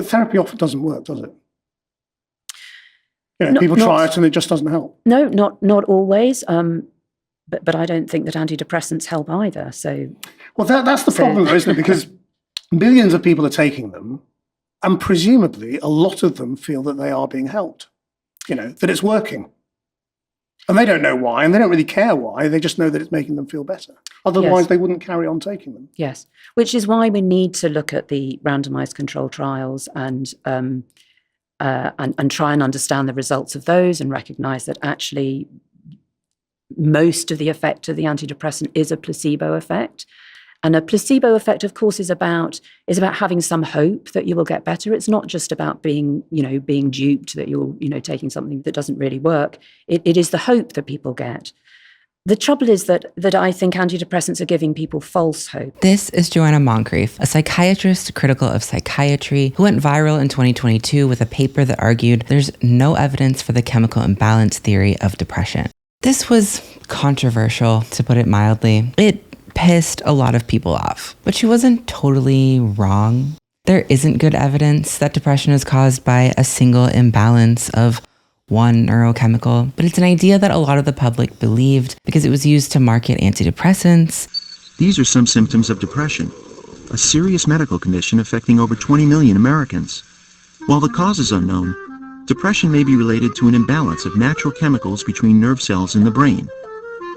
therapy often doesn't work, does it? People try it and it just doesn't help. No, not always. But I don't think that antidepressants help either. So, well, that's the problem, though, isn't it? Because billions of people are taking them, and presumably a lot of them feel that they are being helped. That it's working. And they don't know why, and they don't really care why. They just know that it's making them feel better. Otherwise, they wouldn't carry on taking them. Yes, which is why we need to look at the randomized control trials and try and understand the results of those and recognize that actually most of the effect of the antidepressant is a placebo effect. And a placebo effect, of course, is about having some hope that you will get better. It's not just about being duped that you're, taking something that doesn't really work. It is the hope that people get. The trouble is that I think antidepressants are giving people false hope. This is Joanna Moncrieff, a psychiatrist critical of psychiatry who went viral in 2022 with a paper that argued there's no evidence for the chemical imbalance theory of depression. This was controversial, to put it mildly. It pissed a lot of people off, but she wasn't totally wrong. There isn't good evidence that depression is caused by a single imbalance of one neurochemical, but it's an idea that a lot of the public believed because it was used to market antidepressants. These are some symptoms of depression, a serious medical condition affecting over 20 million Americans. While the cause is unknown, depression may be related to an imbalance of natural chemicals between nerve cells in the brain.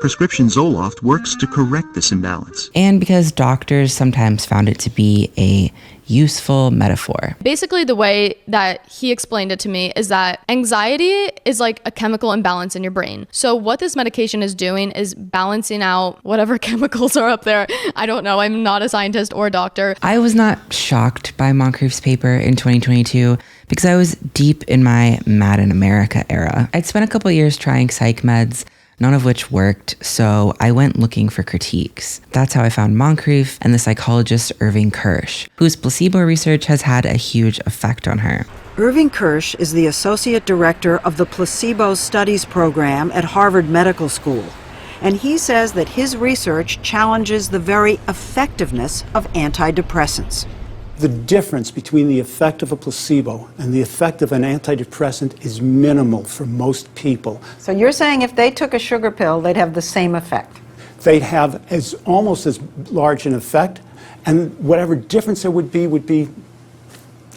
Prescription Zoloft works to correct this imbalance. And because doctors sometimes found it to be a useful metaphor. Basically, the way that he explained it to me is that anxiety is like a chemical imbalance in your brain. So what this medication is doing is balancing out whatever chemicals are up there. I don't know. I'm not a scientist or a doctor. I was not shocked by Moncrieff's paper in 2022 because I was deep in my Mad in America era. I'd spent a couple years trying psych meds, none of which worked, so I went looking for critiques. That's how I found Moncrieff and the psychologist Irving Kirsch, whose placebo research has had a huge effect on her. Irving Kirsch is the associate director of the Placebo Studies program at Harvard Medical School, and he says that his research challenges the very effectiveness of antidepressants. The difference between the effect of a placebo and the effect of an antidepressant is minimal for most people. So you're saying if they took a sugar pill, they'd have the same effect? They'd have almost as large an effect, and whatever difference there would be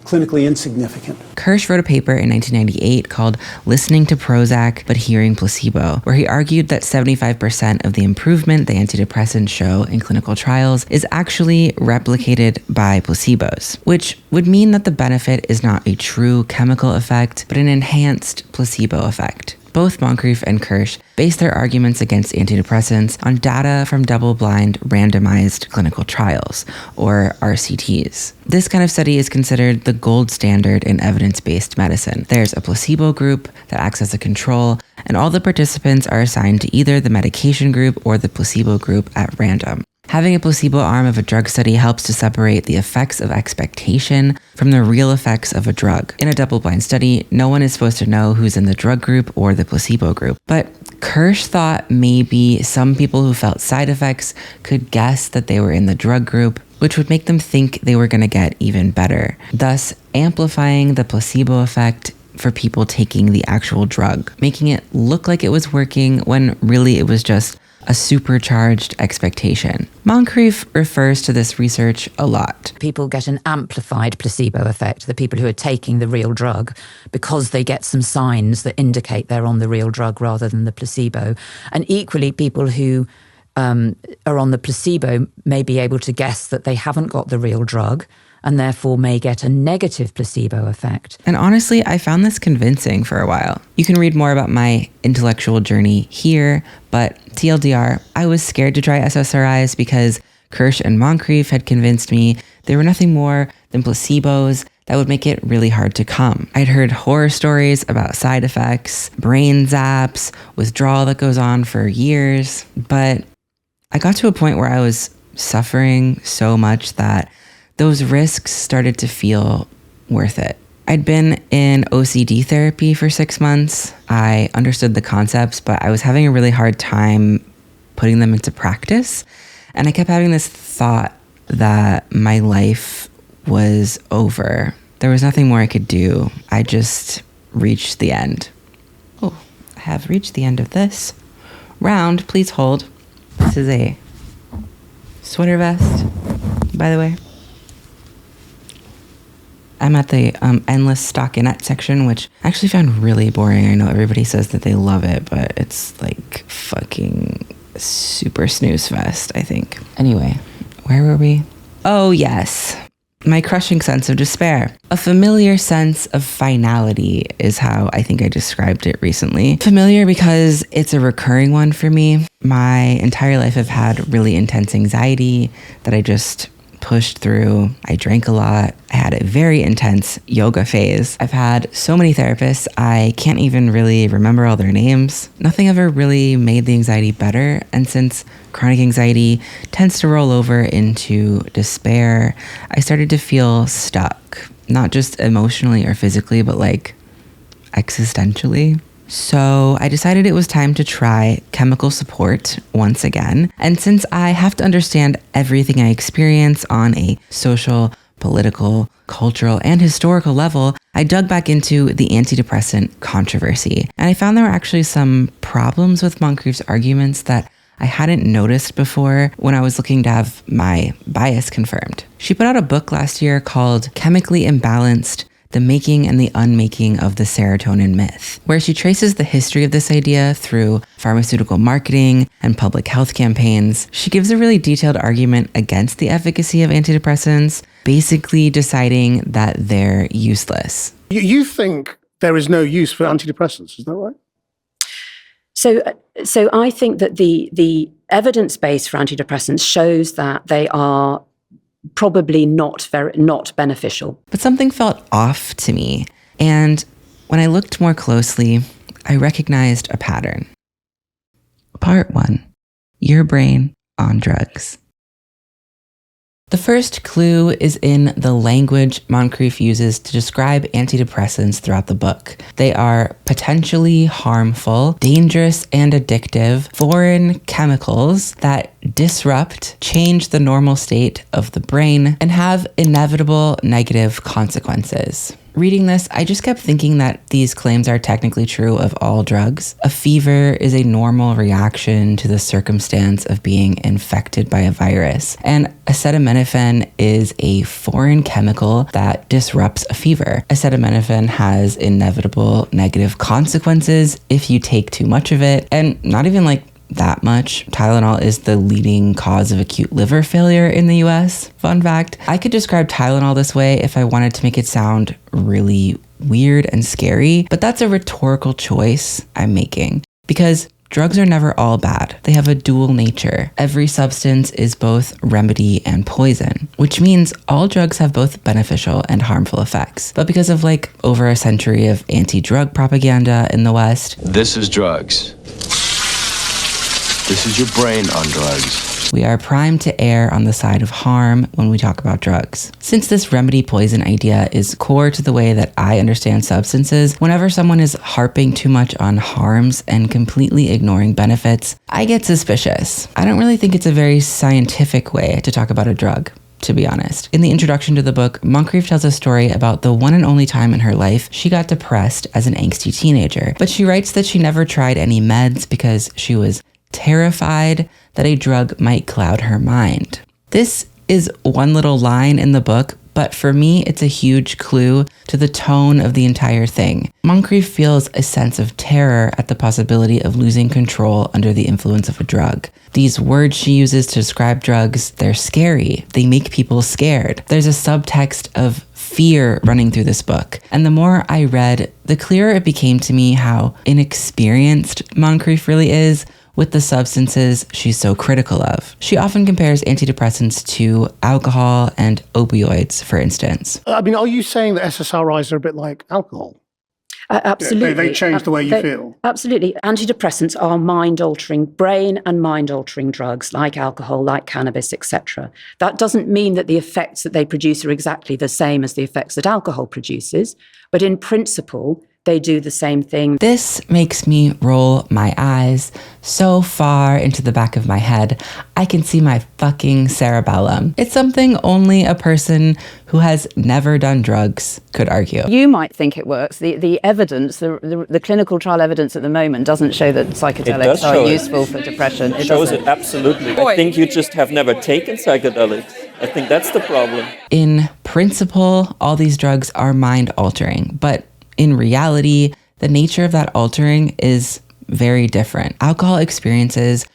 clinically insignificant. Kirsch wrote a paper in 1998 called Listening to Prozac but Hearing Placebo, where he argued that 75% of the improvement the antidepressants show in clinical trials is actually replicated by placebos, which would mean that the benefit is not a true chemical effect, but an enhanced placebo effect. Both Moncrieff and Kirsch based their arguments against antidepressants on data from double-blind randomized clinical trials, or RCTs. This kind of study is considered the gold standard in evidence-based medicine. There's a placebo group that acts as a control, and all the participants are assigned to either the medication group or the placebo group at random. Having a placebo arm of a drug study helps to separate the effects of expectation from the real effects of a drug. In a double-blind study, no one is supposed to know who's in the drug group or the placebo group. But Kirsch thought maybe some people who felt side effects could guess that they were in the drug group, which would make them think they were going to get even better, thus amplifying the placebo effect for people taking the actual drug, making it look like it was working when really it was just a supercharged expectation. Moncrieff refers to this research a lot. People get an amplified placebo effect, the people who are taking the real drug, because they get some signs that indicate they're on the real drug rather than the placebo. And equally, people who are on the placebo may be able to guess that they haven't got the real drug, and therefore may get a negative placebo effect. And honestly, I found this convincing for a while. You can read more about my intellectual journey here, but TLDR, I was scared to try SSRIs because Kirsch and Moncrieff had convinced me they were nothing more than placebos that would make it really hard to come. I'd heard horror stories about side effects, brain zaps, withdrawal that goes on for years, but I got to a point where I was suffering so much that those risks started to feel worth it. I'd been in OCD therapy for 6 months. I understood the concepts, but I was having a really hard time putting them into practice. And I kept having this thought that my life was over, There was nothing more I could do. I just reached the end. Oh, I have reached the end of this round. Please hold. This is a sweater vest, by the way. I'm at the endless stockinette section, which I actually found really boring. I know everybody says that they love it, but it's like fucking super snooze fest, I think. Anyway, where were we? Oh, yes. My crushing sense of despair. A familiar sense of finality is how I think I described it recently. Familiar because it's a recurring one for me. My entire life I've had really intense anxiety that I just pushed through. I drank a lot. I had a very intense yoga phase. I've had so many therapists, I can't even really remember all their names. Nothing ever really made the anxiety better. And since chronic anxiety tends to roll over into despair, I started to feel stuck, not just emotionally or physically, but like existentially. So I decided it was time to try chemical support once again. And since I have to understand everything I experience on a social, political, cultural, and historical level, I dug back into the antidepressant controversy. And I found there were actually some problems with Moncrieff's arguments that I hadn't noticed before when I was looking to have my bias confirmed. She put out a book last year called Chemically Imbalanced: The Making and the Unmaking of the Serotonin Myth, where she traces the history of this idea through pharmaceutical marketing and public health campaigns. She gives a really detailed argument against the efficacy of antidepressants, basically deciding that they're useless. You think there is no use for antidepressants, is that right? So I think that the evidence base for antidepressants shows that they are probably not beneficial. But something felt off to me. And when I looked more closely, I recognized a pattern. Part 1. Your brain on drugs. The first clue is in the language Moncrieff uses to describe antidepressants throughout the book. They are potentially harmful, dangerous, and addictive foreign chemicals that disrupt, change the normal state of the brain, and have inevitable negative consequences. Reading this, I just kept thinking that these claims are technically true of all drugs. A fever is a normal reaction to the circumstance of being infected by a virus, and acetaminophen is a foreign chemical that disrupts a fever. Acetaminophen has inevitable negative consequences if you take too much of it, and not even like that much. Tylenol is the leading cause of acute liver failure in the US. Fun fact. I could describe Tylenol this way if I wanted to make it sound really weird and scary, but that's a rhetorical choice I'm making because drugs are never all bad. They have a dual nature. Every substance is both remedy and poison, which means all drugs have both beneficial and harmful effects. But because of like over a century of anti-drug propaganda in the West, this is drugs. This is your brain on drugs. We are primed to err on the side of harm when we talk about drugs. Since this remedy poison idea is core to the way that I understand substances, whenever someone is harping too much on harms and completely ignoring benefits, I get suspicious. I don't really think it's a very scientific way to talk about a drug, to be honest. In the introduction to the book, Moncrieff tells a story about the one and only time in her life she got depressed as an angsty teenager. But she writes that she never tried any meds because she was terrified that a drug might cloud her mind. This is one little line in the book, but for me, it's a huge clue to the tone of the entire thing. Moncrieff feels a sense of terror at the possibility of losing control under the influence of a drug. These words she uses to describe drugs, they're scary. They make people scared. There's a subtext of fear running through this book. And the more I read, the clearer it became to me how inexperienced Moncrieff really is with the substances she's so critical of. She often compares antidepressants to alcohol and opioids, for instance. I mean, are you saying that SSRIs are a bit like alcohol? Absolutely. They change the way you feel? Absolutely. Antidepressants are brain and mind-altering drugs like alcohol, like cannabis, etc. That doesn't mean that the effects that they produce are exactly the same as the effects that alcohol produces, but in principle, they do the same thing. This makes me roll my eyes so far into the back of my head, I can see my fucking cerebellum. It's something only a person who has never done drugs could argue. You might think it works. The evidence, the clinical trial evidence at the moment doesn't show that psychedelics are useful for depression. It shows it, absolutely. I think you just have never taken psychedelics. I think that's the problem. In principle, all these drugs are mind-altering, but in reality, the nature of that altering is very different. Alcohol experiences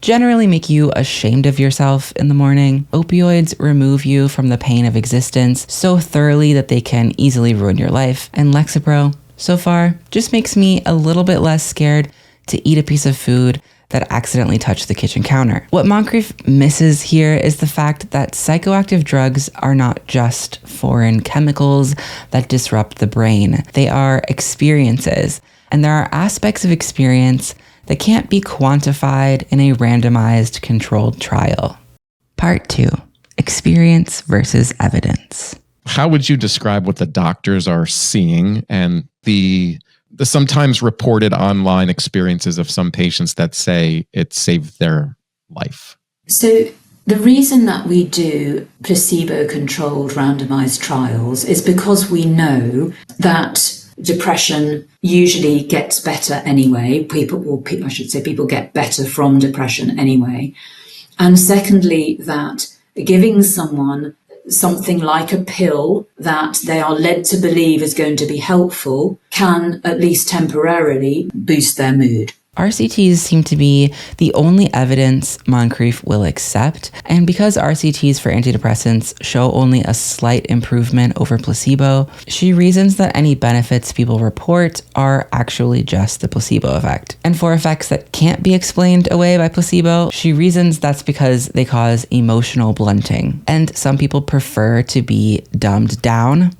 generally make you ashamed of yourself in the morning. Opioids remove you from the pain of existence so thoroughly that they can easily ruin your life. And Lexapro, so far, just makes me a little bit less scared to eat a piece of food that accidentally touched the kitchen counter. What Moncrieff misses here is the fact that psychoactive drugs are not just foreign chemicals that disrupt the brain. They are experiences, and there are aspects of experience that can't be quantified in a randomized controlled trial. Part 2, experience versus evidence. How would you describe what the doctors are seeing and the sometimes reported online experiences of some patients that say it saved their life? So the reason that we do placebo-controlled randomized trials is because we know that depression usually gets better anyway. People get better from depression anyway. And secondly, that giving someone something like a pill that they are led to believe is going to be helpful can, at least temporarily, boost their mood. RCTs seem to be the only evidence Moncrieff will accept, and because RCTs for antidepressants show only a slight improvement over placebo, she reasons that any benefits people report are actually just the placebo effect. And for effects that can't be explained away by placebo, she reasons that's because they cause emotional blunting, and some people prefer to be dumbed down,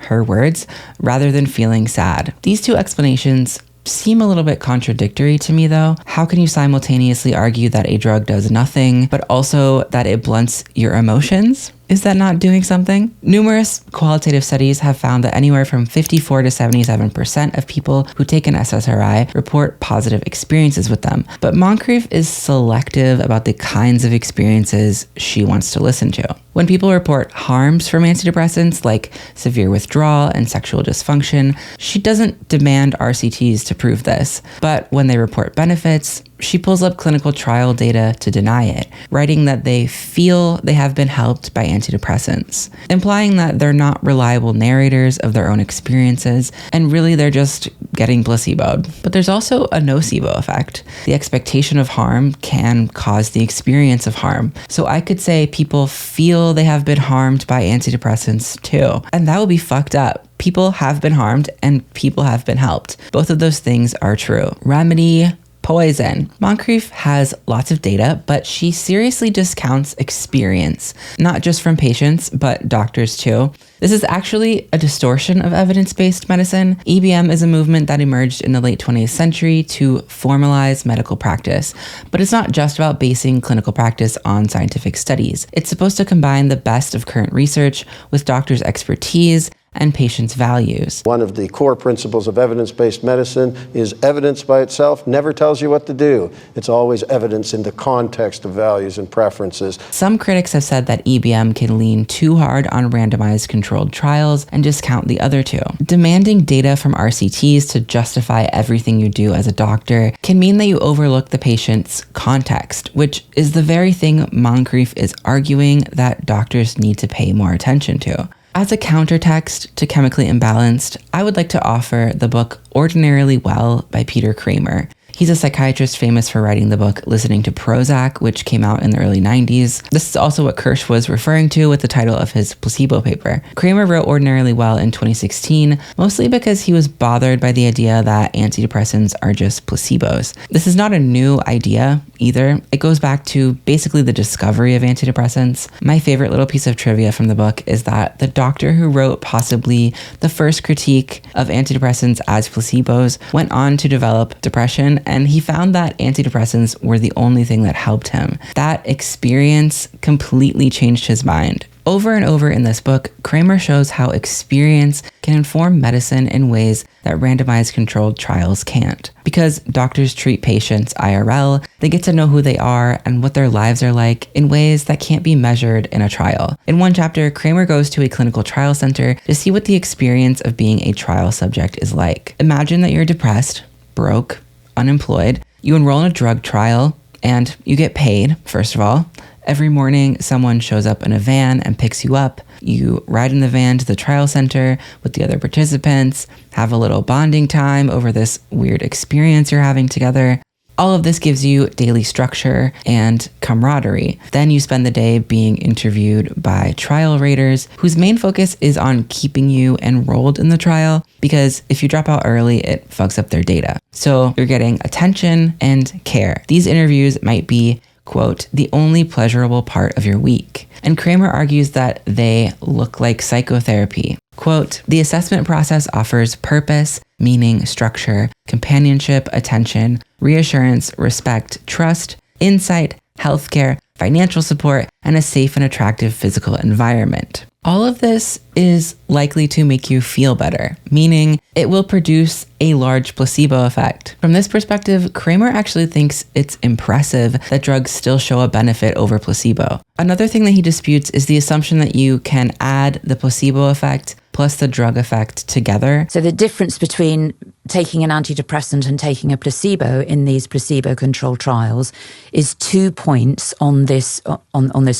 her words, rather than feeling sad. These two explanations seem a little bit contradictory to me though. How can you simultaneously argue that a drug does nothing, but also that it blunts your emotions? Is that not doing something? Numerous qualitative studies have found that anywhere from 54 to 77% of people who take an SSRI report positive experiences with them. But Moncrieff is selective about the kinds of experiences she wants to listen to. When people report harms from antidepressants like severe withdrawal and sexual dysfunction, she doesn't demand RCTs to prove this. But when they report benefits, she pulls up clinical trial data to deny it, writing that they feel they have been helped by antidepressants, implying that they're not reliable narrators of their own experiences, and really they're just getting placeboed. But there's also a nocebo effect. The expectation of harm can cause the experience of harm. So I could say people feel they have been harmed by antidepressants too, and that would be fucked up. People have been harmed and people have been helped. Both of those things are true. Remedy, poison. Moncrieff has lots of data, but she seriously discounts experience, not just from patients, but doctors too. This is actually a distortion of evidence-based medicine. EBM is a movement that emerged in the late 20th century to formalize medical practice, but it's not just about basing clinical practice on scientific studies. It's supposed to combine the best of current research with doctors' expertise and patients' values. One of the core principles of evidence-based medicine is evidence by itself never tells you what to do. It's always evidence in the context of values and preferences. Some critics have said that EBM can lean too hard on randomized controlled trials and discount the other two. Demanding data from RCTs to justify everything you do as a doctor can mean that you overlook the patient's context, which is the very thing Moncrieff is arguing that doctors need to pay more attention to. As a countertext to Chemically Imbalanced, I would like to offer the book Ordinarily Well by Peter Kramer. He's a psychiatrist famous for writing the book Listening to Prozac, which came out in the early 90s. This is also what Kirsch was referring to with the title of his placebo paper. Kramer wrote Ordinarily Well in 2016, mostly because he was bothered by the idea that antidepressants are just placebos. This is not a new idea either. It goes back to basically the discovery of antidepressants. My favorite little piece of trivia from the book is that the doctor who wrote possibly the first critique of antidepressants as placebos went on to develop depression, and he found that antidepressants were the only thing that helped him. That experience completely changed his mind. Over and over in this book, Kramer shows how experience can inform medicine in ways that randomized controlled trials can't. Because doctors treat patients IRL, they get to know who they are and what their lives are like in ways that can't be measured in a trial. In one chapter, Kramer goes to a clinical trial center to see what the experience of being a trial subject is like. Imagine that you're depressed, broke, unemployed. You enroll in a drug trial and you get paid, first of all. Every morning, someone shows up in a van and picks you up. You ride in the van to the trial center with the other participants, have a little bonding time over this weird experience you're having together. All of this gives you daily structure and camaraderie. Then you spend the day being interviewed by trial raters whose main focus is on keeping you enrolled in the trial, because if you drop out early, it fucks up their data. So you're getting attention and care. These interviews might be, quote, the only pleasurable part of your week. And Kramer argues that they look like psychotherapy. Quote, the assessment process offers purpose, meaning, structure, companionship, attention, reassurance, respect, trust, insight, healthcare, financial support, and a safe and attractive physical environment. All of this is likely to make you feel better, meaning it will produce a large placebo effect. From this perspective, Kramer actually thinks it's impressive that drugs still show a benefit over placebo. Another thing that he disputes is the assumption that you can add the placebo effect plus the drug effect together. So the difference between taking an antidepressant and taking a placebo in these placebo-controlled trials is 2 points on this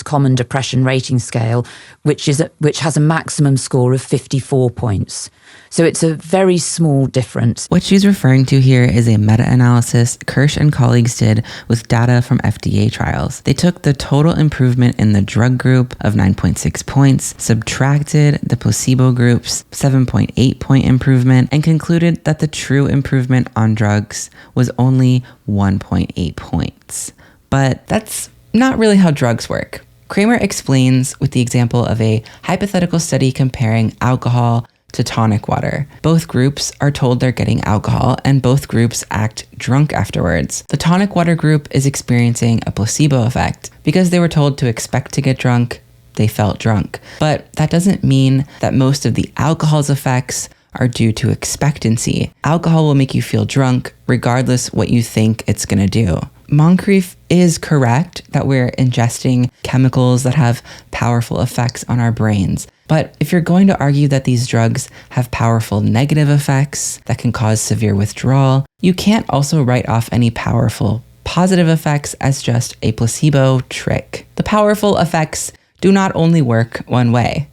common depression rating scale, which has a maximum score of 54 points. So it's a very small difference. What she's referring to here is a meta-analysis Kirsch and colleagues did with data from FDA trials. They took the total improvement in the drug group of 9.6 points, subtracted the placebo group's 7.8 point improvement, and concluded that the true improvement on drugs was only 1.8 points. But that's not really how drugs work. Kramer explains with the example of a hypothetical study comparing alcohol to tonic water. Both groups are told they're getting alcohol, and both groups act drunk afterwards. The tonic water group is experiencing a placebo effect. Because they were told to expect to get drunk, they felt drunk. But that doesn't mean that most of the alcohol's effects are due to expectancy. Alcohol will make you feel drunk regardless what you think it's going to do. Moncrieff is correct that we're ingesting chemicals that have powerful effects on our brains. But if you're going to argue that these drugs have powerful negative effects that can cause severe withdrawal, you can't also write off any powerful positive effects as just a placebo trick. The powerful effects do not only work one way.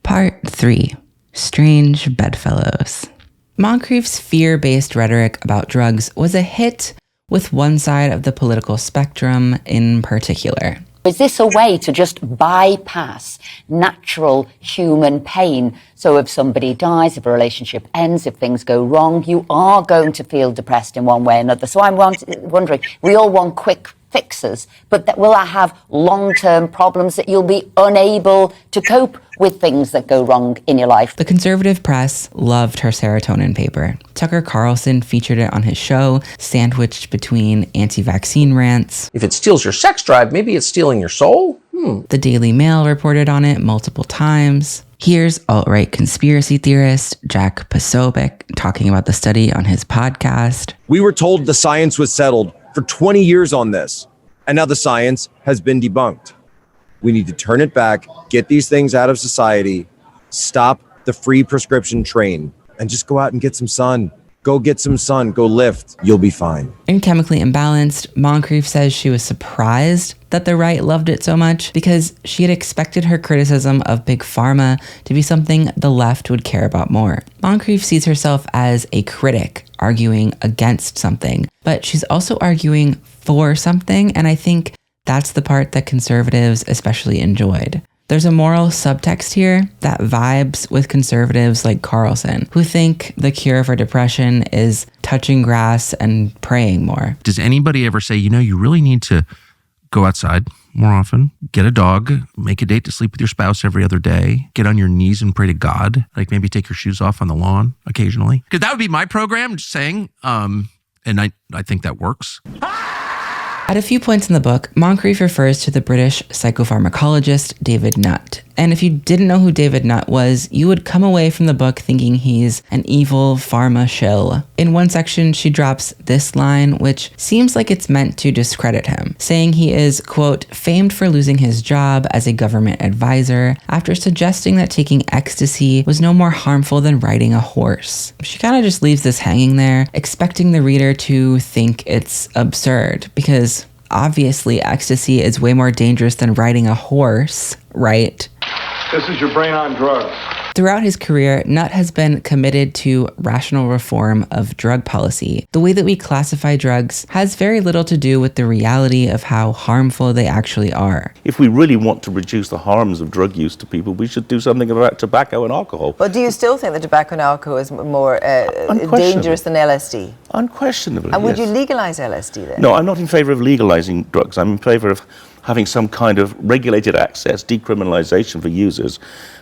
Part 3. Strange bedfellows. Moncrieff's fear-based rhetoric about drugs was a hit with one side of the political spectrum in particular. Is this a way to just bypass natural human pain? So if somebody dies, if a relationship ends, if things go wrong, you are going to feel depressed in one way or another. So I'm wondering, we all want quick fixes, but will I have long-term problems that you'll be unable to cope with things that go wrong in your life? The conservative press loved her serotonin paper. Tucker Carlson featured it on his show, sandwiched between anti-vaccine rants. If it steals your sex drive, maybe it's stealing your soul? The Daily Mail reported on it multiple times. Here's alt-right conspiracy theorist Jack Posobiec talking about the study on his podcast. We were told the science was settled for 20 years on this, and now the science has been debunked. We need to turn it back, get these things out of society, stop the free prescription train, and just go out and get some sun. Go get some sun, go lift, you'll be fine. In Chemically Imbalanced, Moncrieff says she was surprised that the right loved it so much because she had expected her criticism of Big Pharma to be something the left would care about more. Moncrieff sees herself as a critic, arguing against something, but she's also arguing for something, and I think that's the part that conservatives especially enjoyed. There's a moral subtext here that vibes with conservatives like Carlson, who think the cure for depression is touching grass and praying more. Does anybody ever say, you really need to go outside more often, get a dog, make a date to sleep with your spouse every other day, get on your knees and pray to God, like maybe take your shoes off on the lawn occasionally? Because that would be my program, just saying, and I think that works. At a few points in the book, Moncrieff refers to the British psychopharmacologist David Nutt. And if you didn't know who David Nutt was, you would come away from the book thinking he's an evil pharma shill. In one section, she drops this line, which seems like it's meant to discredit him, saying he is, quote, famed for losing his job as a government advisor after suggesting that taking ecstasy was no more harmful than riding a horse. She kind of just leaves this hanging there, expecting the reader to think it's absurd, because obviously ecstasy is way more dangerous than riding a horse, right? This is your brain on drugs. Throughout his career, Nutt has been committed to rational reform of drug policy. The way that we classify drugs has very little to do with the reality of how harmful they actually are. If we really want to reduce the harms of drug use to people, we should do something about tobacco and alcohol. But do you still think that tobacco and alcohol is more dangerous than LSD? Unquestionably, And would yes. you legalise LSD then? No, I'm not in favour of legalising drugs. I'm in favour of having some kind of regulated access, decriminalisation for users,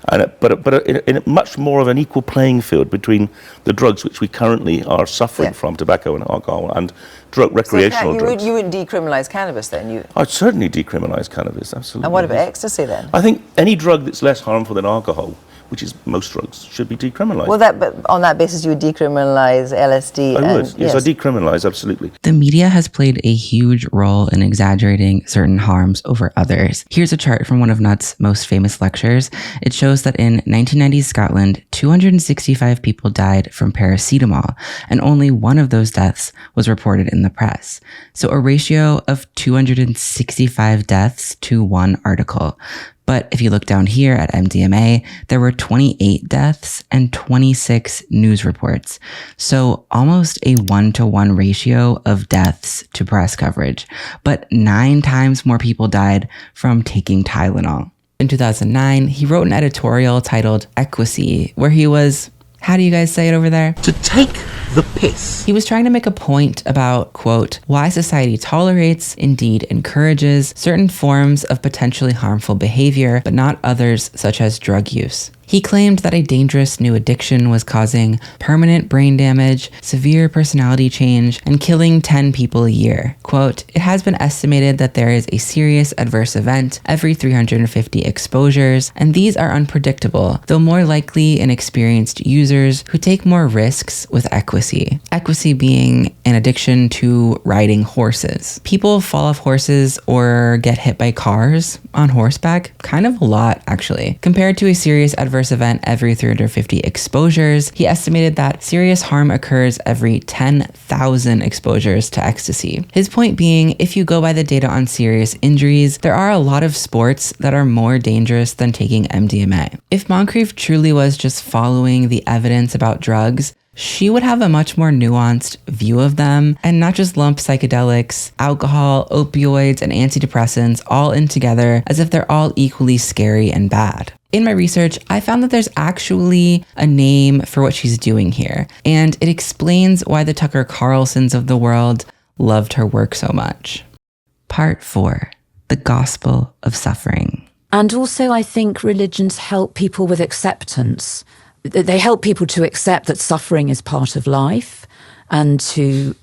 but in much more of an equal playing field between the drugs which we currently are suffering from, tobacco and alcohol, and recreational drugs. You wouldn't decriminalise cannabis then? I'd certainly decriminalise cannabis, absolutely. And what about ecstasy then? I think any drug that's less harmful than alcohol, which is most drugs, should be decriminalised. Well, but on that basis, you would decriminalise LSD? I would, yes, I decriminalise, absolutely. The media has played a huge role in exaggerating certain harms over others. Here's a chart from one of Nutt's most famous lectures. It shows that in 1990s Scotland, 265 people died from paracetamol, and only one of those deaths was reported in the press. So a ratio of 265 deaths to one article. But if you look down here at MDMA, there were 28 deaths and 26 news reports. So almost a 1-to-1 ratio of deaths to press coverage. But 9 times more people died from taking Tylenol. In 2009, he wrote an editorial titled Equacy, where he was, how do you guys say it over there? To take the piss. He was trying to make a point about, quote, why society tolerates, indeed encourages, certain forms of potentially harmful behavior, but not others such as drug use. He claimed that a dangerous new addiction was causing permanent brain damage, severe personality change, and killing 10 people a year. Quote, it has been estimated that there is a serious adverse event every 350 exposures, and these are unpredictable, though more likely in experienced users who take more risks with equacy. Equacy being an addiction to riding horses. People fall off horses or get hit by cars on horseback, kind of a lot actually. Compared to a serious adverse event every 350 exposures, he estimated that serious harm occurs every 10,000 exposures to ecstasy. His point being, if you go by the data on serious injuries, there are a lot of sports that are more dangerous than taking MDMA. If Moncrieff truly was just following the evidence about drugs, she would have a much more nuanced view of them and not just lump psychedelics, alcohol, opioids, and antidepressants all in together as if they're all equally scary and bad. In my research, I found that there's actually a name for what she's doing here, and it explains why the Tucker Carlsons of the world loved her work so much. Part 4, the gospel of suffering. And also, I think religions help people with acceptance. They help people to accept that suffering is part of life and to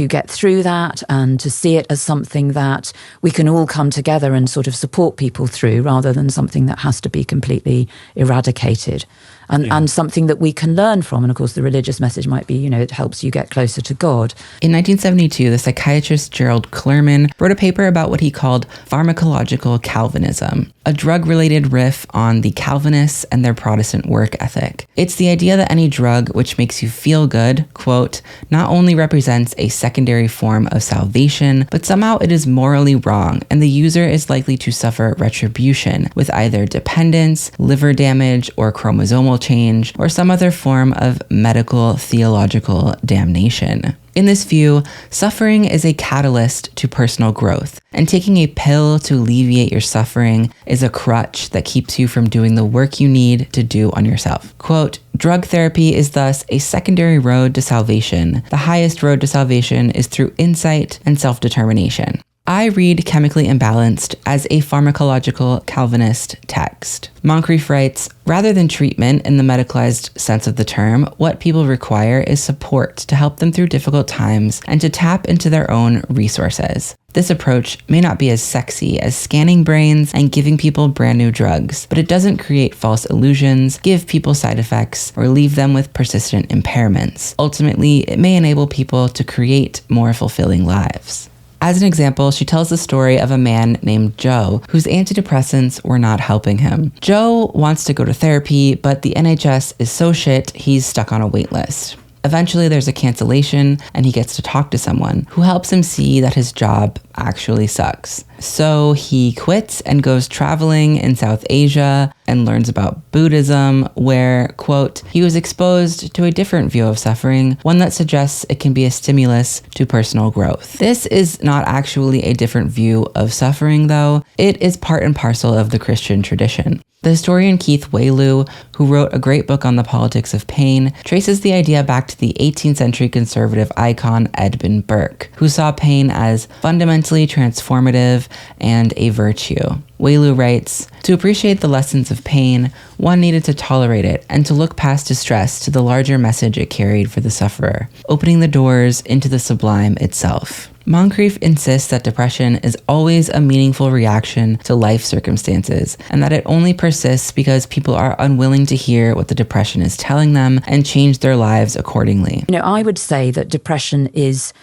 get through that and to see it as something that we can all come together and sort of support people through rather than something that has to be completely eradicated. And something that we can learn from. And of course, the religious message might be, it helps you get closer to God. In 1972, the psychiatrist Gerald Klerman wrote a paper about what he called Pharmacological Calvinism, a drug-related riff on the Calvinists and their Protestant work ethic. It's the idea that any drug which makes you feel good, quote, not only represents a secondary form of salvation, but somehow it is morally wrong, and the user is likely to suffer retribution with either dependence, liver damage, or chromosomal change, or some other form of medical theological damnation. In this view, suffering is a catalyst to personal growth, and taking a pill to alleviate your suffering is a crutch that keeps you from doing the work you need to do on yourself. Quote, drug therapy is thus a secondary road to salvation. The highest road to salvation is through insight and self-determination. I read Chemically Imbalanced as a pharmacological Calvinist text. Moncrieff writes, rather than treatment in the medicalized sense of the term, what people require is support to help them through difficult times and to tap into their own resources. This approach may not be as sexy as scanning brains and giving people brand new drugs, but it doesn't create false illusions, give people side effects, or leave them with persistent impairments. Ultimately, it may enable people to create more fulfilling lives. As an example, she tells the story of a man named Joe whose antidepressants were not helping him. Joe wants to go to therapy, but the NHS is so shit, he's stuck on a wait list. Eventually, there's a cancellation, and he gets to talk to someone who helps him see that his job actually sucks. So he quits and goes traveling in South Asia and learns about Buddhism, where, quote, he was exposed to a different view of suffering, one that suggests it can be a stimulus to personal growth. This is not actually a different view of suffering, though. It is part and parcel of the Christian tradition. The historian Keith Wailoo, who wrote a great book on the politics of pain, traces the idea back to the 18th century conservative icon Edmund Burke, who saw pain as fundamentally transformative and a virtue. Wailoo writes, to appreciate the lessons of pain, one needed to tolerate it and to look past distress to the larger message it carried for the sufferer, opening the doors into the sublime itself. Moncrieff insists that depression is always a meaningful reaction to life circumstances, and that it only persists because people are unwilling to hear what the depression is telling them and change their lives accordingly. I would say that depression is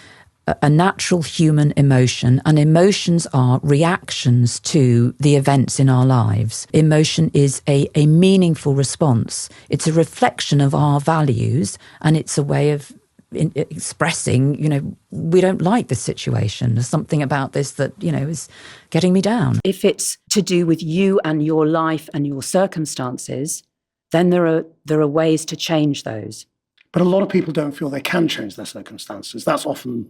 a natural human emotion, and emotions are reactions to the events in our lives. Emotion is a meaningful response. It's a reflection of our values, and it's a way of expressing, we don't like this situation. There's something about this that, is getting me down. If it's to do with you and your life and your circumstances, then there are ways to change those. But a lot of people don't feel they can change their circumstances. That's often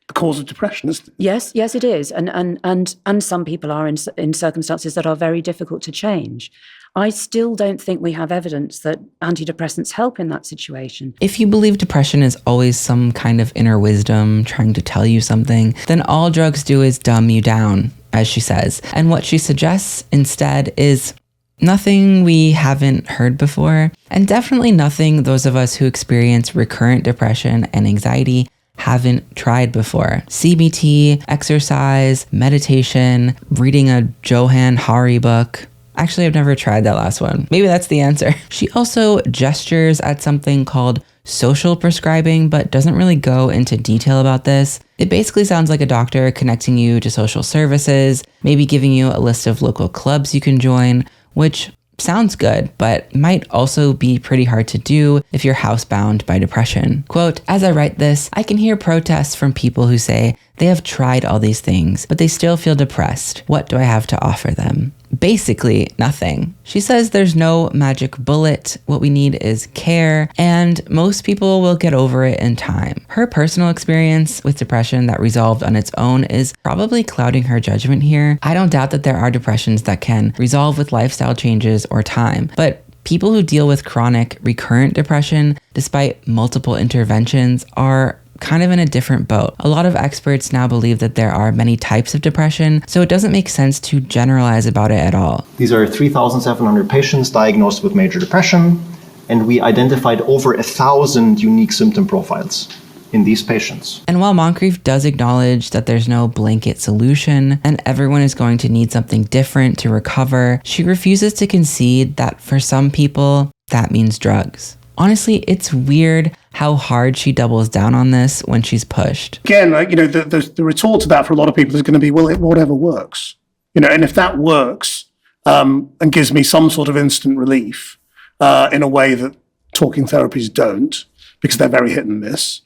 the cause of depression, isn't it? Yes, it is. And some people are in circumstances that are very difficult to change. I still don't think we have evidence that antidepressants help in that situation. If you believe depression is always some kind of inner wisdom trying to tell you something, then all drugs do is dumb you down, as she says. And what she suggests instead is nothing we haven't heard before, and definitely nothing those of us who experience recurrent depression and anxiety haven't tried before. CBT, exercise, meditation, reading a Johann Hari book. Actually, I've never tried that last one. Maybe that's the answer. She also gestures at something called social prescribing, but doesn't really go into detail about this. It basically sounds like a doctor connecting you to social services, maybe giving you a list of local clubs you can join, which sounds good, but might also be pretty hard to do if you're housebound by depression. Quote, as I write this, I can hear protests from people who say they have tried all these things, but they still feel depressed. What do I have to offer them? Basically, nothing. She says there's no magic bullet. What we need is care, and most people will get over it in time. Her personal experience with depression that resolved on its own is probably clouding her judgment here. I don't doubt that there are depressions that can resolve with lifestyle changes or time, but people who deal with chronic, recurrent depression, despite multiple interventions, are kind of in a different boat. A lot of experts now believe that there are many types of depression, so it doesn't make sense to generalize about it at all. These are 3,700 patients diagnosed with major depression, and we identified over 1,000 unique symptom profiles in these patients. And while Moncrieff does acknowledge that there's no blanket solution and everyone is going to need something different to recover, she refuses to concede that for some people, that means drugs. Honestly, it's weird how hard she doubles down on this when she's pushed. Again, the retort to that for a lot of people is going to be, well, whatever works. And if that works and gives me some sort of instant relief in a way that talking therapies don't, because they're very hit and miss,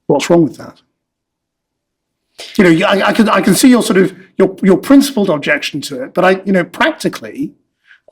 what's wrong with that? I can see your sort of your principled objection to it, but practically,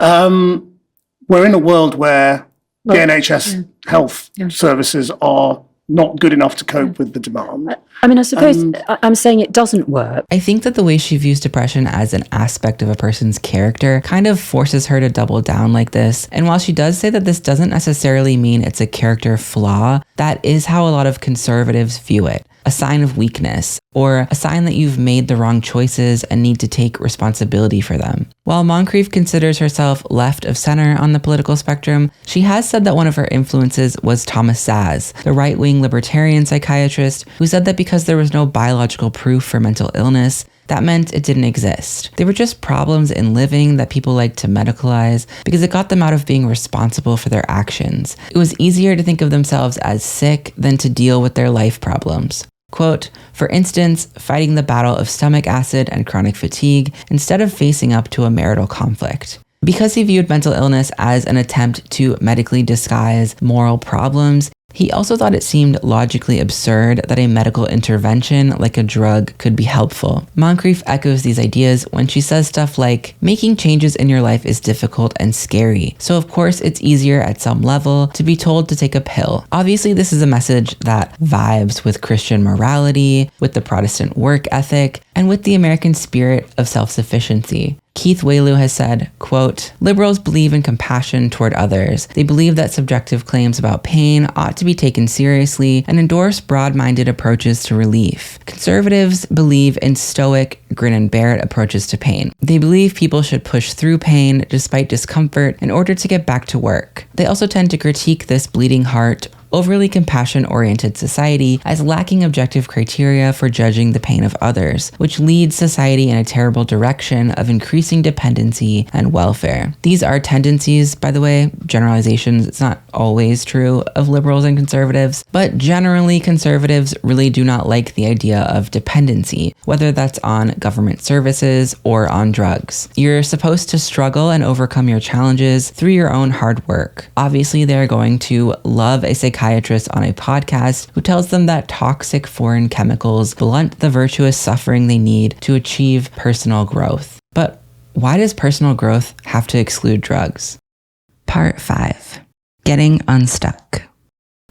we're in a world where the NHS health services are not good enough to cope with the demand. I suppose I'm saying it doesn't work. I think that the way she views depression as an aspect of a person's character kind of forces her to double down like this. And while she does say that this doesn't necessarily mean it's a character flaw, that is how a lot of conservatives view it. a sign of weakness, or a sign that you've made the wrong choices and need to take responsibility for them. While Moncrieff considers herself left of center on the political spectrum, she has said that one of her influences was Thomas Szasz, the right-wing libertarian psychiatrist who said that because there was no biological proof for mental illness, that meant it didn't exist. They were just problems in living that people liked to medicalize because it got them out of being responsible for their actions. It was easier to think of themselves as sick than to deal with their life problems. Quote, for instance, fighting the battle of stomach acid and chronic fatigue instead of facing up to a marital conflict. Because he viewed mental illness as an attempt to medically disguise moral problems, he also thought it seemed logically absurd that a medical intervention like a drug could be helpful. Moncrieff echoes these ideas when she says stuff like, making changes in your life is difficult and scary, so of course it's easier at some level to be told to take a pill. Obviously, this is a message that vibes with Christian morality, with the Protestant work ethic, and with the American spirit of self-sufficiency. Keith Wailoo has said, quote, liberals believe in compassion toward others. They believe that subjective claims about pain ought to be taken seriously and endorse broad-minded approaches to relief. Conservatives believe in stoic, grin-and-bear-it approaches to pain. They believe people should push through pain despite discomfort in order to get back to work. They also tend to critique this bleeding heart, overly compassion-oriented society as lacking objective criteria for judging the pain of others, which leads society in a terrible direction of increasing dependency and welfare. These are tendencies, by the way, generalizations. It's not always true of liberals and conservatives, but generally conservatives really do not like the idea of dependency, whether that's on government services or on drugs. You're supposed to struggle and overcome your challenges through your own hard work. Obviously, they're going to love a psychiatrist on a podcast who tells them that toxic foreign chemicals blunt the virtuous suffering they need to achieve personal growth. But why does personal growth have to exclude drugs? Part 5. Getting unstuck.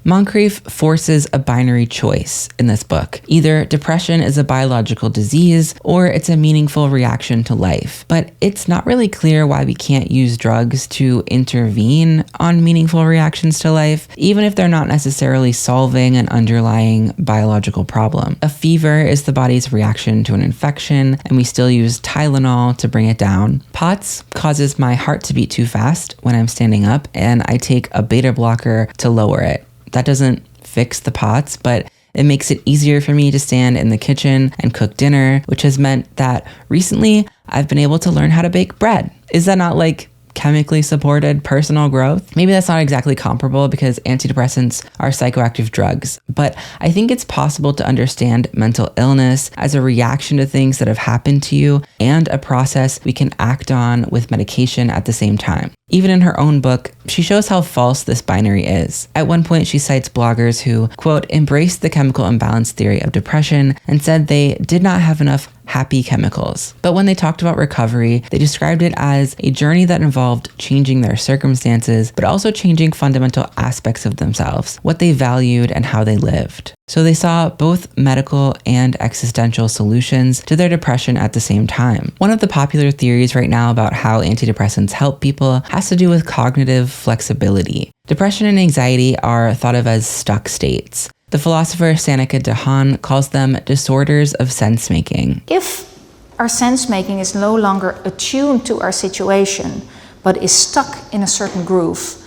Moncrieff forces a binary choice in this book. Either depression is a biological disease or it's a meaningful reaction to life. But it's not really clear why we can't use drugs to intervene on meaningful reactions to life, even if they're not necessarily solving an underlying biological problem. A fever is the body's reaction to an infection, and we still use Tylenol to bring it down. POTS causes my heart to beat too fast when I'm standing up, and I take a beta blocker to lower it. That doesn't fix the POTS, but it makes it easier for me to stand in the kitchen and cook dinner, which has meant that recently I've been able to learn how to bake bread. Is that not like chemically supported personal growth? Maybe that's not exactly comparable because antidepressants are psychoactive drugs, but I think it's possible to understand mental illness as a reaction to things that have happened to you and a process we can act on with medication at the same time. Even in her own book, she shows how false this binary is. At one point, she cites bloggers who, quote, embraced the chemical imbalance theory of depression and said they did not have enough happy chemicals. But when they talked about recovery, they described it as a journey that involved changing their circumstances, but also changing fundamental aspects of themselves, what they valued and how they lived. So they saw both medical and existential solutions to their depression at the same time. One of the popular theories right now about how antidepressants help people has to do with cognitive flexibility. Depression and anxiety are thought of as stuck states. The philosopher Seneca Dehaan calls them disorders of sense-making. If our sense-making is no longer attuned to our situation, but is stuck in a certain groove,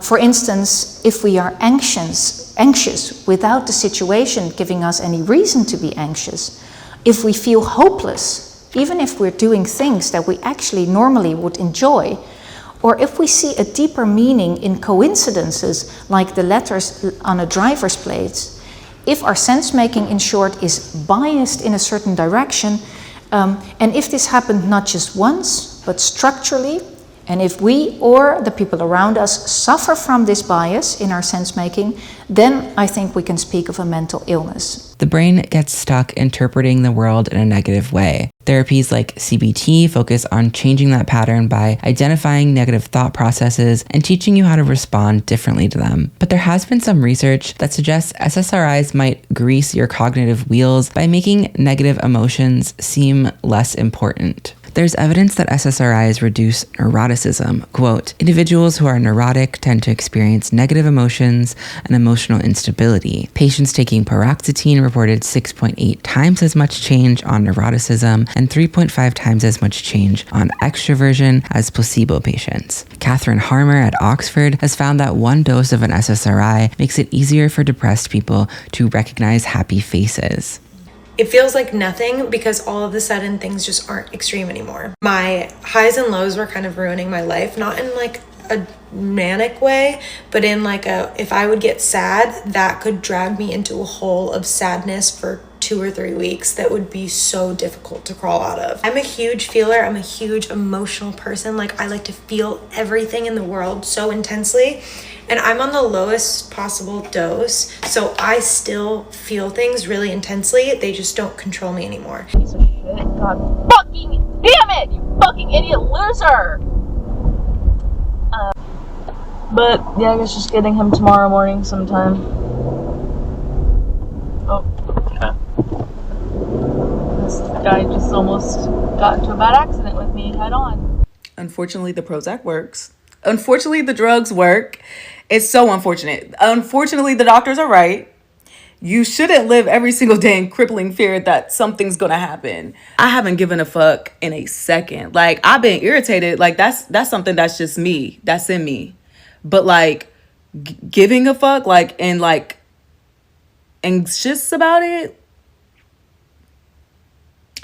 for instance, if we are anxious without the situation giving us any reason to be anxious, if we feel hopeless, even if we're doing things that we actually normally would enjoy, or if we see a deeper meaning in coincidences like the letters on a driver's plate, if our sense-making, in short, is biased in a certain direction, and if this happened not just once, but structurally, and if we or the people around us suffer from this bias in our sense-making, then I think we can speak of a mental illness. The brain gets stuck interpreting the world in a negative way. Therapies like CBT focus on changing that pattern by identifying negative thought processes and teaching you how to respond differently to them. But there has been some research that suggests SSRIs might grease your cognitive wheels by making negative emotions seem less important. there's evidence that SSRIs reduce neuroticism. Quote, individuals who are neurotic tend to experience negative emotions and emotional instability. Patients taking paroxetine reported 6.8 times as much change on neuroticism and 3.5 times as much change on extroversion as placebo patients. Catherine Harmer at Oxford has found that one dose of an SSRI makes it easier for depressed people to recognize happy faces. It feels like nothing because all of a sudden things just aren't extreme anymore. My highs and lows were kind of ruining my life, not in like a manic way, but in like if I would get sad, that could drag me into a hole of sadness for 2 or 3 weeks that would be so difficult to crawl out of. I'm a huge feeler. I'm a huge emotional person. Like, I like to feel everything in the world so intensely. And I'm on the lowest possible dose, so I still feel things really intensely. They just don't control me anymore. Piece of shit. God fucking damn it! You fucking idiot loser! But yeah, I guess just getting him tomorrow morning sometime. Oh. This guy just almost got into a bad accident with me head on. Unfortunately, the Prozac works. Unfortunately, the drugs work. It's so unfortunate. Unfortunately, the doctors are right. You shouldn't live every single day in crippling fear that something's gonna happen. I haven't given a fuck in a second. Like, I've been irritated. Like, that's something that's just me. That's in me. But like, giving a fuck, like, and like anxious about it.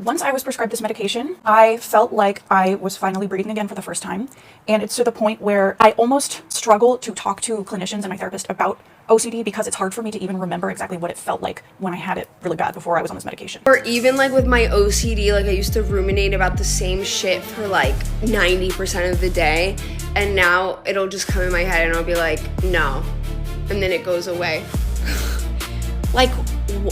Once I was prescribed this medication, I felt like I was finally breathing again for the first time. And it's to the point where I almost struggle to talk to clinicians and my therapist about OCD because it's hard for me to even remember exactly what it felt like when I had it really bad before I was on this medication. Or even like with my OCD, like I used to ruminate about the same shit for like 90% of the day. And now it'll just come in my head and I'll be like, no. And then it goes away. Like,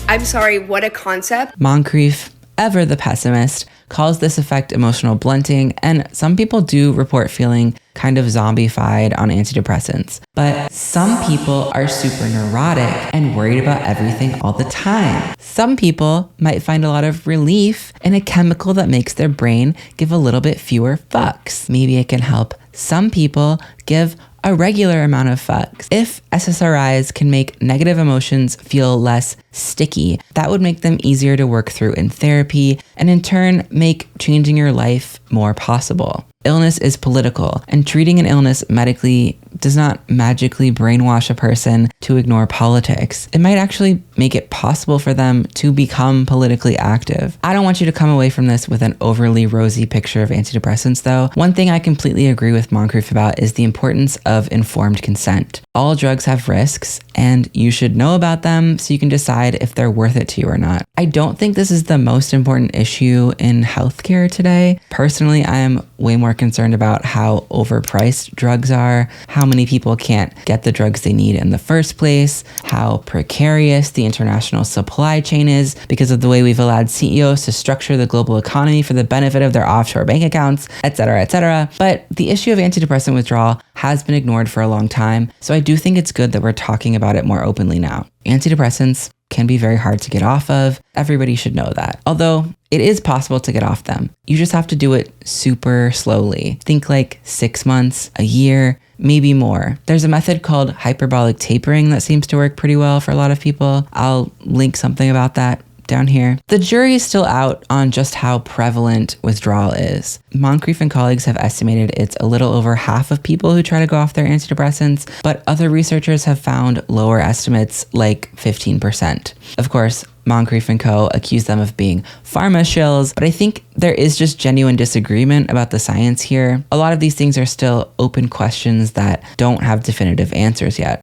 I'm sorry, what a concept. Moncrieff, ever the pessimist, calls this effect emotional blunting, and some people do report feeling kind of zombified on antidepressants. But some people are super neurotic and worried about everything all the time. Some people might find a lot of relief in a chemical that makes their brain give a little bit fewer fucks. Maybe it can help some people give a regular amount of fucks. If SSRIs can make negative emotions feel less sticky, that would make them easier to work through in therapy and in turn make changing your life more possible. Illness is political, and treating an illness medically does not magically brainwash a person to ignore politics. It might actually make it possible for them to become politically active. I don't want you to come away from this with an overly rosy picture of antidepressants, though. One thing I completely agree with Moncrieff about is the importance of informed consent. All drugs have risks, and you should know about them so you can decide if they're worth it to you or not. I don't think this is the most important issue in healthcare today. Personally, I am way more concerned about how overpriced drugs are, how many people can't get the drugs they need in the first place, how precarious the international supply chain is because of the way we've allowed CEOs to structure the global economy for the benefit of their offshore bank accounts, etc., etc. But the issue of antidepressant withdrawal has been ignored for a long time, so I do think it's good that we're talking about it more openly now. Antidepressants can be very hard to get off of. Everybody should know that. Although it is possible to get off them. You just have to do it super slowly. Think like 6 months, a year, maybe more. There's a method called hyperbolic tapering that seems to work pretty well for a lot of people. I'll link something about that down here. The jury is still out on just how prevalent withdrawal is. Moncrieff and colleagues have estimated it's a little over half of people who try to go off their antidepressants, but other researchers have found lower estimates like 15%. Of course, Moncrieff and co. accuse them of being pharma shills, but I think there is just genuine disagreement about the science here. A lot of these things are still open questions that don't have definitive answers yet.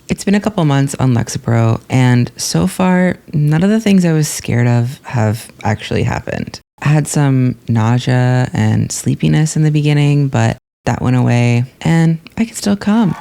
It's been a couple months on Lexapro, and so far, none of the things I was scared of have actually happened. I had some nausea and sleepiness in the beginning, but that went away, and I can still come.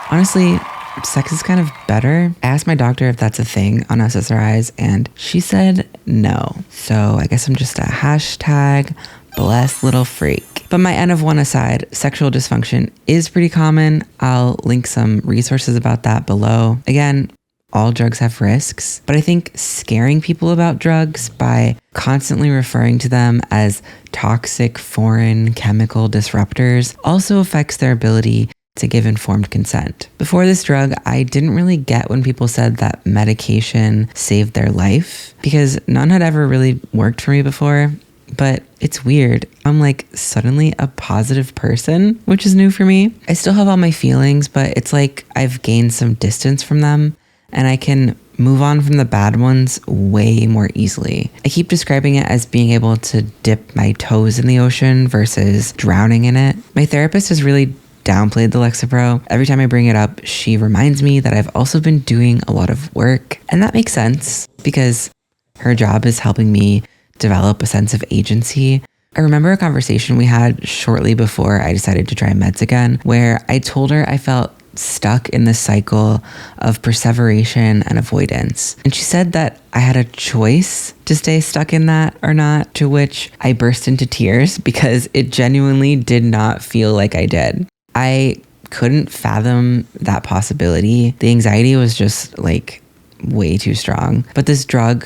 Honestly, sex is kind of better. I asked my doctor if that's a thing on SSRIs, and she said no. So I guess I'm just a hashtag blessed little freak. But my N of 1 aside, sexual dysfunction is pretty common. I'll link some resources about that below. Again, all drugs have risks, but I think scaring people about drugs by constantly referring to them as toxic, foreign, chemical disruptors also affects their ability to give informed consent. Before this drug, I didn't really get when people said that medication saved their life because none had ever really worked for me before. But it's weird. I'm like suddenly a positive person, which is new for me. I still have all my feelings, but it's like I've gained some distance from them and I can move on from the bad ones way more easily. I keep describing it as being able to dip my toes in the ocean versus drowning in it. My therapist has really downplayed the Lexapro. Every time I bring it up, she reminds me that I've also been doing a lot of work. And that makes sense because her job is helping me develop a sense of agency. I remember a conversation we had shortly before I decided to try meds again, where I told her I felt stuck in this cycle of perseveration and avoidance. And she said that I had a choice to stay stuck in that or not, to which I burst into tears because it genuinely did not feel like I did. I couldn't fathom that possibility. The anxiety was just like way too strong. But this drug,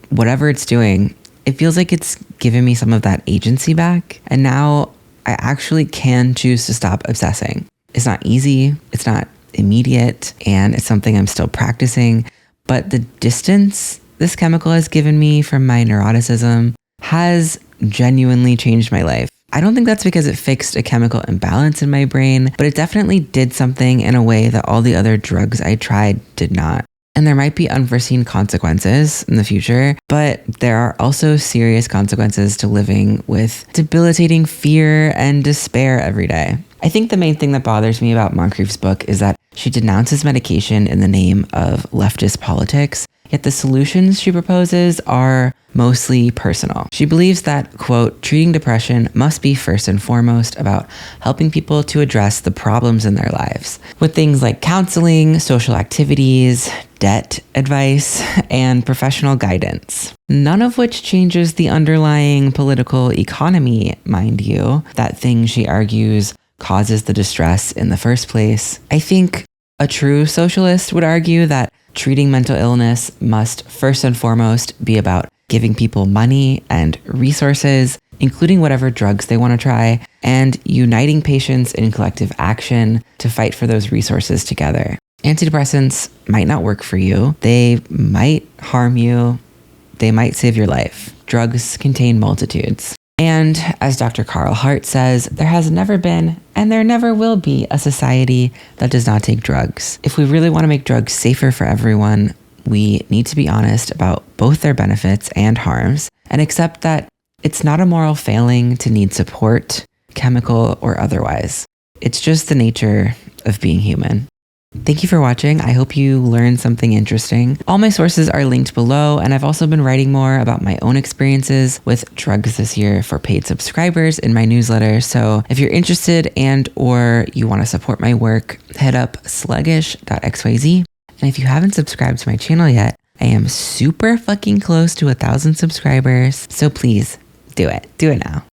whatever it's doing, it feels like it's given me some of that agency back. And now I actually can choose to stop obsessing. It's not easy, it's not immediate, and it's something I'm still practicing. But the distance this chemical has given me from my neuroticism has genuinely changed my life. I don't think that's because it fixed a chemical imbalance in my brain, but it definitely did something in a way that all the other drugs I tried did not. And there might be unforeseen consequences in the future, but there are also serious consequences to living with debilitating fear and despair every day. I think the main thing that bothers me about Moncrieff's book is that she denounces medication in the name of leftist politics, yet the solutions she proposes are mostly personal. She believes that, quote, treating depression must be first and foremost about helping people to address the problems in their lives with things like counseling, social activities, debt advice, and professional guidance. None of which changes the underlying political economy, mind you, that thing she argues causes the distress in the first place. I think a true socialist would argue that treating mental illness must first and foremost be about giving people money and resources, including whatever drugs they want to try, and uniting patients in collective action to fight for those resources together. Antidepressants might not work for you. They might harm you. They might save your life. Drugs contain multitudes. And as Dr. Carl Hart says, there has never been and there never will be a society that does not take drugs. If we really want to make drugs safer for everyone, we need to be honest about both their benefits and harms and accept that it's not a moral failing to need support, chemical or otherwise. It's just the nature of being human. Thank you for watching. I hope you learned something interesting. All my sources are linked below, and I've also been writing more about my own experiences with drugs this year for paid subscribers in my newsletter. So if you're interested and or you want to support my work, head up sluggish.xyz. And if you haven't subscribed to my channel yet, I am super fucking close to 1,000 subscribers. So please do it. Do it now.